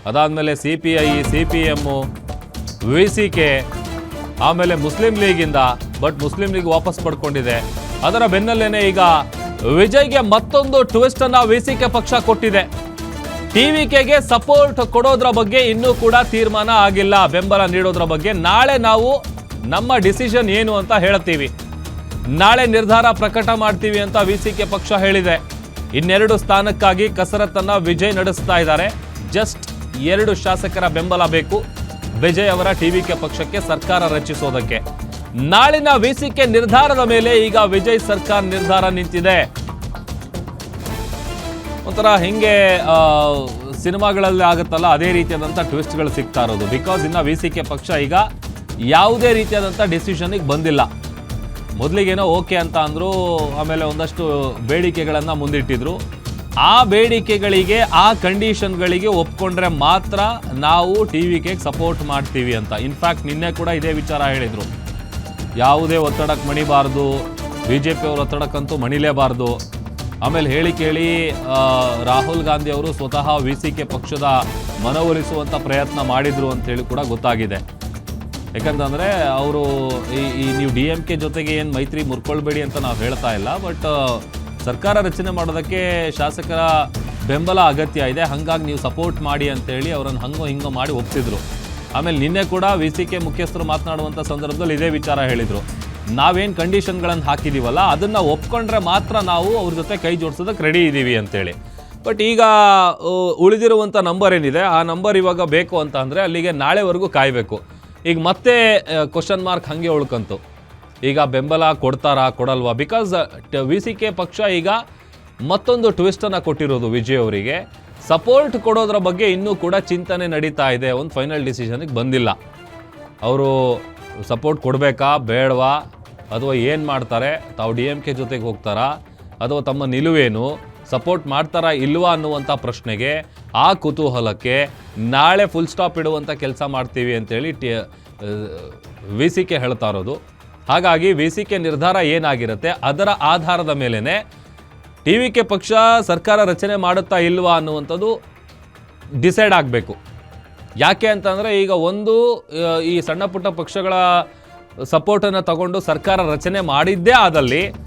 ಅದಾದಮೇಲೆ CPI, CPM, VCK, ಆಮೇಲೆ Muslim ಲೀಗಿಂದ, but Muslim league ವಾಪಸ್ ಪಡ್ಕೊಂಡಿದೆ. ಅದರ ಬೆನ್ನಲ್ಲೇನೆ ಈಗ ವಿಜಯ್ಗೆ ಮತ್ತೊಂದು ಟ್ವಿಸ್ಟ್ ಅನ್ನ VCK ಪಕ್ಷ ಕೊಟ್ಟಿದೆ. TVKಗೆ ಸಪೋರ್ಟ್ ಕೊಡೋದ್ರ ಬಗ್ಗೆ ಇನ್ನೂ ಕೂಡ ತೀರ್ಮಾನ ಆಗಿಲ್ಲ, ಬೆಂಬಲ ನೀಡೋದ್ರ ಬಗ್ಗೆ. ನಾಳೆ ನಾವು ನಮ್ಮ ಡಿಸಿಷನ್ ಏನು ಅಂತ ಹೇಳ್ತೀವಿ, ನಾಳೆ ನಿರ್ಧಾರ ಪ್ರಕಟ ಮಾಡ್ತೀವಿ ಅಂತ VCK ಪಕ್ಷ ಹೇಳಿದೆ. ಇನ್ನೆರಡು ಸ್ಥಾನಕ್ಕಾಗಿ ಕಸರತ್ತನ್ನ ವಿಜಯ್ ನಡೆಸ್ತಾ ಇದ್ದಾರೆ. ಜಸ್ಟ್ 2 ಶಾಸಕರ ಬೆಂಬಲ ಬೇಕು ವಿಜಯ್ ಅವರ TVK ಪಕ್ಷಕ್ಕೆ ಸರ್ಕಾರ ರಚಿಸೋದಕ್ಕೆ. ನಾಳಿನ VCK ನಿರ್ಧಾರದ ಮೇಲೆ ಈಗ ವಿಜಯ್ ಸರ್ಕಾರ ನಿರ್ಧಾರ ನಿಂತಿದೆ. ಒಂಥರ ಹಿಂಗೆ ಸಿನಿಮಾಗಳಲ್ಲಿ ಆಗುತ್ತಲ್ಲ ಅದೇ ರೀತಿಯಾದಂಥ ಟ್ವಿಸ್ಟ್ಗಳು ಸಿಗ್ತಾ ಇರೋದು. ಬಿಕಾಸ್ ಇನ್ನು VCK ಪಕ್ಷ ಈಗ ಯಾವುದೇ ರೀತಿಯಾದಂಥ ಡಿಸಿಷನ್ಗೆ ಬಂದಿಲ್ಲ. ಮೊದಲಿಗೇನೋ ಓಕೆ ಅಂತ ಅಂದರು, ಆಮೇಲೆ ಒಂದಷ್ಟು ಬೇಡಿಕೆಗಳನ್ನು ಮುಂದಿಟ್ಟಿದ್ರು. ಆ ಬೇಡಿಕೆಗಳಿಗೆ, ಆ ಕಂಡೀಷನ್ಗಳಿಗೆ ಒಪ್ಕೊಂಡ್ರೆ ಮಾತ್ರ ನಾವು TVKಗೆ ಸಪೋರ್ಟ್ ಮಾಡ್ತೀವಿ ಅಂತ. ಇನ್ಫ್ಯಾಕ್ಟ್ ನಿನ್ನೆ ಕೂಡ ಇದೇ ವಿಚಾರ ಹೇಳಿದರು. ಯಾವುದೇ ಒತ್ತಡಕ್ಕೆ ಮಣಿಬಾರ್ದು, BJP ಅವ್ರ ಒತ್ತಡಕ್ಕಂತೂ ಮಣಿಲೇಬಾರ್ದು. ಆಮೇಲೆ ಹೇಳಿ ಕೇಳಿ ರಾಹುಲ್ ಗಾಂಧಿ ಅವರು ಸ್ವತಃ VCK ಪಕ್ಷದ ಮನವೊಲಿಸುವಂಥ ಪ್ರಯತ್ನ ಮಾಡಿದರು ಅಂತೇಳಿ ಕೂಡ ಗೊತ್ತಾಗಿದೆ. ಯಾಕಂತಂದರೆ ಅವರು ಈ ನೀವು DMK ಜೊತೆಗೆ ಏನು ಮೈತ್ರಿ ಮುರ್ಕೊಳ್ಬೇಡಿ ಅಂತ ನಾವು ಹೇಳ್ತಾ ಇಲ್ಲ, ಬಟ್ ಸರ್ಕಾರ ರಚನೆ ಮಾಡೋದಕ್ಕೆ ಶಾಸಕರ ಬೆಂಬಲ ಅಗತ್ಯ ಇದೆ, ಹಾಗಾಗಿ ನೀವು ಸಪೋರ್ಟ್ ಮಾಡಿ ಅಂತೇಳಿ ಅವರನ್ನು ಹಂಗೋ ಹಿಂಗೋ ಮಾಡಿ ಒಪ್ಪಿಸಿದ್ರು. ಆಮೇಲೆ ನಿನ್ನೆ ಕೂಡ VCK ಮುಖ್ಯಸ್ಥರು ಮಾತನಾಡುವಂಥ ಸಂದರ್ಭದಲ್ಲಿ ಇದೇ ವಿಚಾರ ಹೇಳಿದರು. ನಾವೇನು ಕಂಡೀಷನ್ಗಳನ್ನು ಹಾಕಿದ್ದೀವಲ್ಲ ಅದನ್ನು ಒಪ್ಕೊಂಡ್ರೆ ಮಾತ್ರ ನಾವು ಅವ್ರ ಜೊತೆ ಕೈ ಜೋಡಿಸೋದಕ್ಕೆ ರೆಡಿ ಇದ್ದೀವಿ ಅಂತೇಳಿ. ಬಟ್ ಈಗ ಉಳಿದಿರುವಂಥ ನಂಬರ್ ಏನಿದೆ ಆ ನಂಬರ್ ಇವಾಗ ಬೇಕು ಅಂತ ಅಂದರೆ ಅಲ್ಲಿಗೆ ನಾಳೆವರೆಗೂ ಕಾಯಬೇಕು. ಈಗ ಮತ್ತೆ ಕ್ವಶನ್ ಮಾರ್ಕ್ ಹಾಗೆ ಉಳ್ಕಂತು. ಈಗ ಬೆಂಬಲ ಕೊಡ್ತಾರಾ ಕೊಡಲ್ವಾ? ಬಿಕಾಸ್ VCK ಪಕ್ಷ ಈಗ ಮತ್ತೊಂದು ಟ್ವಿಸ್ಟನ್ನು ಕೊಟ್ಟಿರೋದು ವಿಜಯ್ ಅವರಿಗೆ. ಸಪೋರ್ಟ್ ಕೊಡೋದ್ರ ಬಗ್ಗೆ ಇನ್ನೂ ಕೂಡ ಚಿಂತನೆ ನಡೀತಾ ಇದೆ, ಒಂದು ಫೈನಲ್ ಡಿಸಿಷನ್ಗೆ ಬಂದಿಲ್ಲ. ಅವರು ಸಪೋರ್ಟ್ ಕೊಡಬೇಕಾ ಬೇಡವಾ, ಅಥವಾ ಏನು ಮಾಡ್ತಾರೆ, ತಾವು DMK ಜೊತೆಗೆ ಹೋಗ್ತಾರಾ, ಅಥವಾ ತಮ್ಮ ನಿಲುವೇನು, ಸಪೋರ್ಟ್ ಮಾಡ್ತಾರಾ ಇಲ್ವಾ ಅನ್ನುವಂಥ ಪ್ರಶ್ನೆಗೆ, ಆ ಕುತೂಹಲಕ್ಕೆ ನಾಳೆ ಫುಲ್ ಸ್ಟಾಪ್ ಇಡುವಂಥ ಕೆಲಸ ಮಾಡ್ತೀವಿ ಅಂತೇಳಿ VCK ಹೇಳ್ತಾ ಇರೋದು. ಹಾಗಾಗಿ VCK ನಿರ್ಧಾರ ಏನಾಗಿರುತ್ತೆ ಅದರ ಆಧಾರದ ಮೇಲೇ TVK ಪಕ್ಷ ಸರ್ಕಾರ ರಚನೆ ಮಾಡುತ್ತಾ ಇಲ್ವಾ ಅನ್ನುವಂಥದ್ದು ಡಿಸೈಡ್ ಆಗಬೇಕು. ಯಾಕೆ ಅಂತಂದರೆ ಈಗ ಒಂದು ಈ ಸಣ್ಣ ಪುಟ್ಟ ಪಕ್ಷಗಳ ಸಪೋರ್ಟನ್ನು ತಗೊಂಡು ಸರ್ಕಾರ ರಚನೆ ಮಾಡಿದ್ದೇ ಆದಲ್ಲಿ